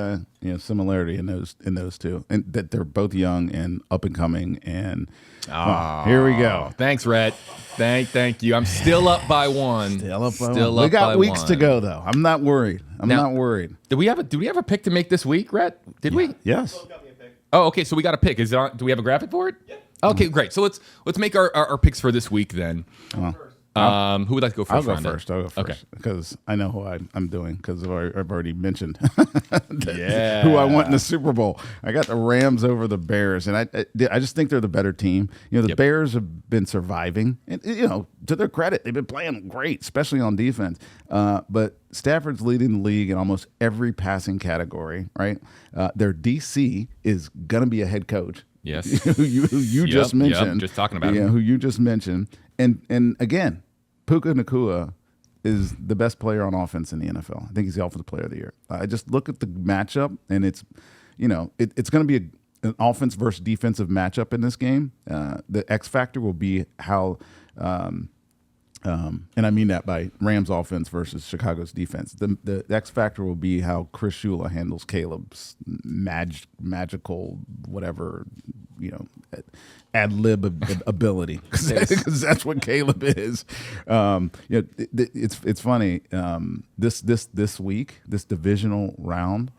similarity in those two, and that they're both young and up and coming. And here we go.
Thanks, Rhett. Thank you. I'm still up by one.
We got weeks to go though. I'm not worried. I'm not worried.
Did we have a pick to make this week, Rhett? Did we?
Yes.
Oh, okay. So we got a pick. Is it on? Do we have a graphic for it? Yeah. Okay, great. So let's make our picks for this week then. Who would like to go first?
I'll go first.
Okay.
Because I know who I'm doing because I've already mentioned who I want in the Super Bowl. I got the Rams over the Bears, and I just think they're the better team. The Bears have been surviving, and to their credit, they've been playing great, especially on defense. But Stafford's leading the league in almost every passing category. Right, their DC is gonna be a head coach.
Yes,
who you just mentioned.
Just talking about
who you just mentioned. And again, Puka Nacua is the best player on offense in the NFL. I think he's the offensive player of the year. I just look at the matchup, and it's going to be an offense versus defensive matchup in this game. The X factor will be how, and I mean that by Rams offense versus Chicago's defense. The X factor will be how Chris Shula handles Caleb's magical whatever, ad lib ability, because that's what Caleb is. It's funny. This week, this divisional round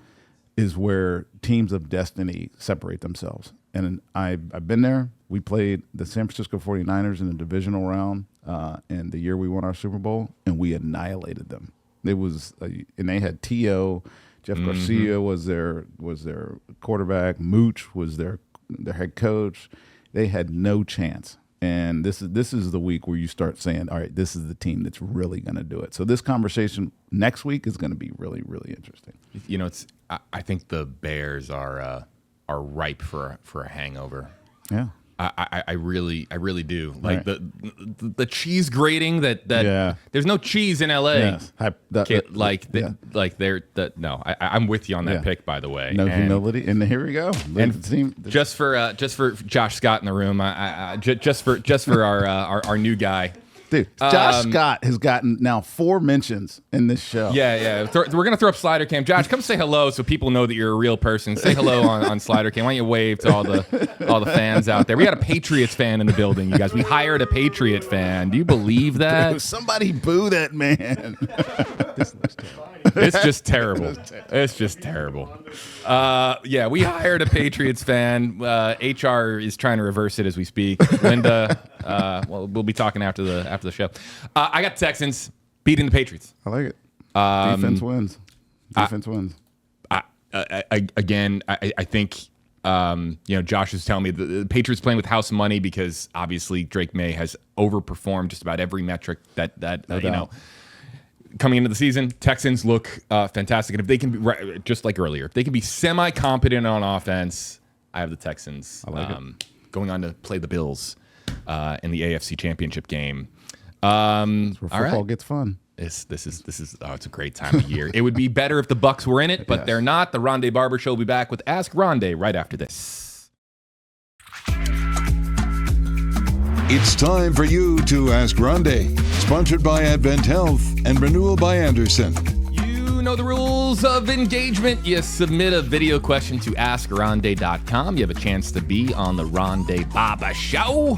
is where teams of destiny separate themselves. And I've been there. We played the San Francisco 49ers in the divisional round, and the year we won our Super Bowl, and we annihilated them. It was, and they had T.O. Jeff Garcia was their quarterback. Mooch was their head coach. They had no chance. And this is the week where you start saying, all right, this is the team that's really going to do it. So this conversation next week is going to be really, really interesting.
I think the Bears are ripe for a hangover.
Yeah.
I really do. Like the cheese grating that there's no cheese in LA.
Yes.
I'm with you on that pick, by the way.
No humility. And here we go.
And just for Josh Scott in the room, just for our new guy.
Dude, Josh Scott has gotten now 4 mentions in this show.
Yeah. We're going to throw up Slider Cam. Josh, come say hello so people know that you're a real person. Say hello on Slider Cam. Why don't you wave to all the fans out there? We got a Patriots fan in the building, you guys. We hired a Patriot fan. Do you believe that?
Dude, somebody boo that man.
It's just terrible. It's just terrible. Yeah, we hired a Patriots fan. HR is trying to reverse it as we speak. Linda, well, we'll be talking after the show. I got Texans beating the Patriots.
I like it. Defense wins. Defense wins.
I think Josh is telling me the Patriots playing with house money because obviously Drake May has overperformed just about every metric that coming into the season. Texans look fantastic, and if they can be just like earlier, if they can be semi-competent on offense, I have the Texans going on to play the Bills in the AFC Championship game.
That's where football gets fun.
This is it's a great time of year. It would be better if the Bucs were in it, but they're not. The Rondé Barber Show will be back with Ask Rondé right after this.
It's time for you to Ask Rondé, sponsored by Advent Health and Renewal by Andersen.
You know the rules of engagement. You submit a video question to AskRondé.com. You have a chance to be on the Rondé Barber Show.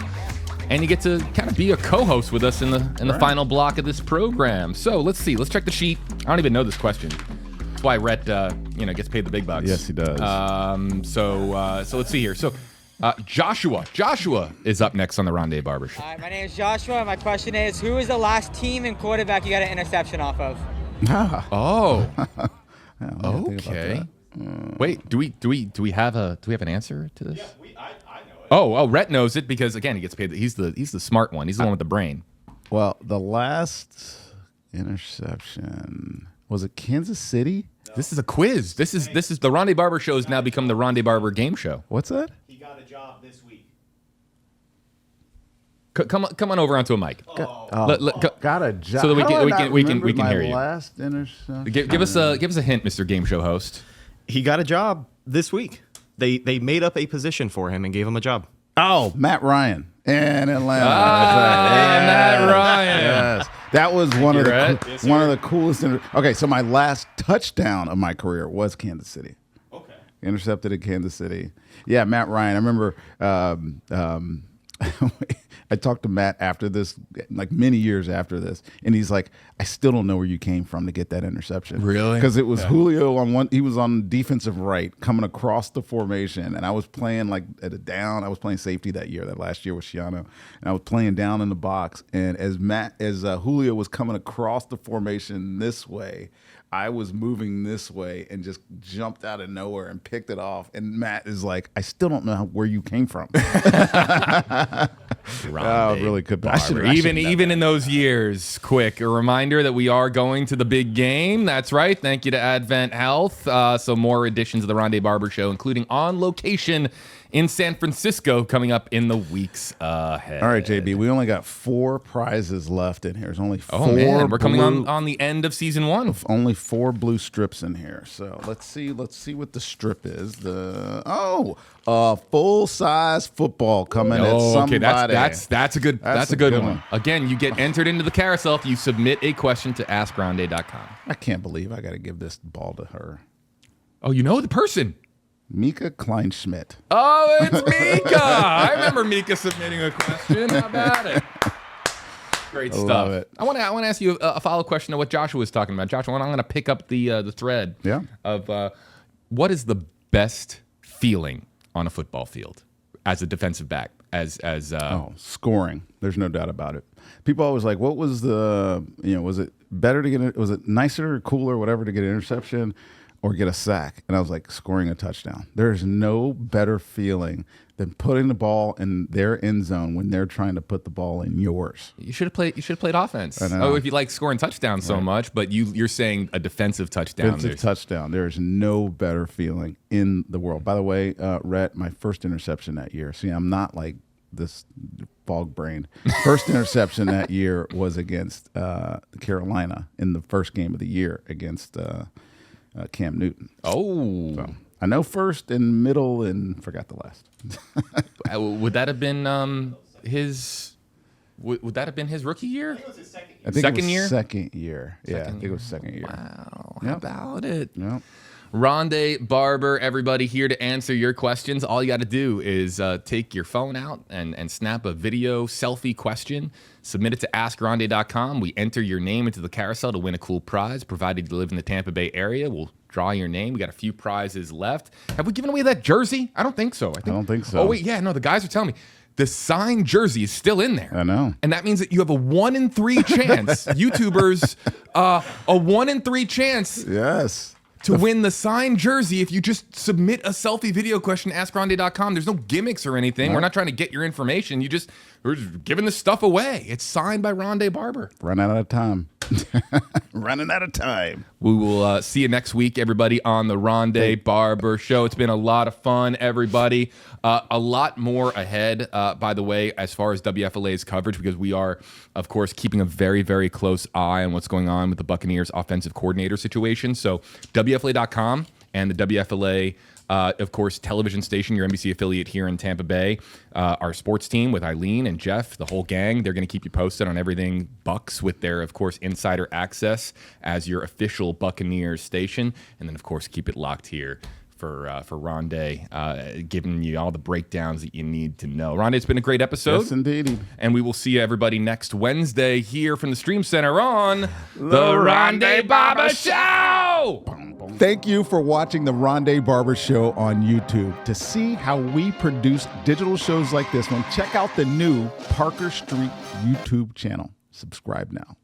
And you get to kind of be a co-host with us in the final block of this program. So let's see. Let's check the sheet. I don't even know this question. That's why Rhett, gets paid the big bucks.
Yes, he does.
So let's see here. So Joshua is up next on the Rondé Barber Show.
Hi, my name is Joshua. My question is, who is the last team and quarterback you got an interception off of?
Oh. Okay. Wait, do we have an answer to this?
Yeah, I know it.
Oh, Rhett knows it because again he gets paid. He's the smart one. He's the one with the brain.
Well, the last interception was it Kansas City?
This is a quiz. This is the Rondé Barber Show has now become the Rondé Barber Game Show.
What's that?
He got a job this week.
Come on over onto a mic.
Got a job.
So that we can hear you.
Last interception.
Give us a hint, Mr. Game Show host.
He got a job this week. They made up a position for him and gave him a job.
Oh, Matt Ryan in Atlanta.
Matt Ryan.
Yes, that was one of the coolest. Okay, so my last touchdown of my career was Kansas City.
Okay.
Intercepted at Kansas City. Yeah, Matt Ryan. I remember. I talked to Matt after this, like many years after this, and he's like, I still don't know where you came from to get that interception.
Really?
Because it was Julio on one. He was on defensive right, coming across the formation, and I was playing like at a down. I was playing safety that year. That last year with Shiano, and I was playing down in the box. And as Julio was coming across the formation this way, I was moving this way and just jumped out of nowhere and picked it off. And Matt is like, I still don't know where you came from. Really good.
Even in those years, quick, a reminder that we are going to the big game. That's right. Thank you to Advent Health. So more editions of the Rondé Barber Show, including On Location in San Francisco, coming up in the weeks ahead.
All right, JB, we only got 4 prizes left in here. There's only 4.
Oh, man. We're coming on the end of season 1.
Only 4 blue strips in here. So let's see what the strip is. Full-size football coming at somebody.
Okay, that's a good one. Again, you get entered into the carousel if you submit a question to AskRondé.com.
I can't believe I got to give this ball to her.
Oh, you know the person.
Mika Kleinschmidt.
Oh, it's Mika. I remember Mika submitting a question. How about it? Great stuff.
Love it.
I want to ask you a follow-up question to what Joshua was talking about. Joshua, I'm going to pick up the thread of what is the best feeling on a football field as a defensive back?
Scoring. There's no doubt about it. People always like, what was was it better to get it? Was it nicer or cooler, whatever, to get an interception or get a sack? And I was like, scoring a touchdown. There's no better feeling than putting the ball in their end zone when they're trying to put the ball in yours.
You should have played offense.
I know.
Oh, if you like scoring touchdowns so much, but you're saying a defensive touchdown.
Defensive touchdown. There's no better feeling in the world. By the way, Rhett, my first interception that year. See, I'm not like this fog-brained. First interception that year was against Carolina in the first game of the year against Cam Newton.
Oh.
So I know first and middle and forgot the last.
Would that have been his Would that have been his rookie year?
It was his second year.
I think
Second
it was
year?
Second year. Yeah, I think it was second year.
Wow. How about it?
Yep.
Rondé Barber, everybody here to answer your questions. All you got to do is take your phone out and snap a video selfie question. Submit it to AskRondé.com. We enter your name into the carousel to win a cool prize. Provided you live in the Tampa Bay area, we'll draw your name. We got a few prizes left. Have we given away that jersey? I don't think so. I
don't think so.
Oh, wait. Yeah, no, the guys are telling me. The signed jersey is still in there.
I know.
And that means that you have a 1 in 3 chance, YouTubers, a 1 in 3 chance
Yes.
to win the signed jersey if you just submit a selfie video question to AskRondé.com. There's no gimmicks or anything. We're not trying to get your information. We're just giving this stuff away. It's signed by Rondé Barber.
Running out of time. Running out of time.
We will see you next week, everybody, on the Rondé Barber Show. It's been a lot of fun, everybody. A lot more ahead, by the way, as far as WFLA's coverage, because we are, of course, keeping a very, very close eye on what's going on with the Buccaneers offensive coordinator situation. So WFLA.com and the WFLA, of course, television station, your NBC affiliate here in Tampa Bay. Our sports team with Eileen and Jeff, the whole gang, they're going to keep you posted on everything Bucs with their, of course, insider access as your official Buccaneers station. And then, of course, keep it locked here for Rondé, giving you all the breakdowns that you need to know. Rondé, it's been a great episode.
Yes, indeed.
And we will see everybody next Wednesday here from the Stream Center on the Rondé Barber Show.
Thank you for watching the Rondé Barber Show on YouTube. To see how we produce digital shows like this one, check out the new Parker Street YouTube channel. Subscribe now.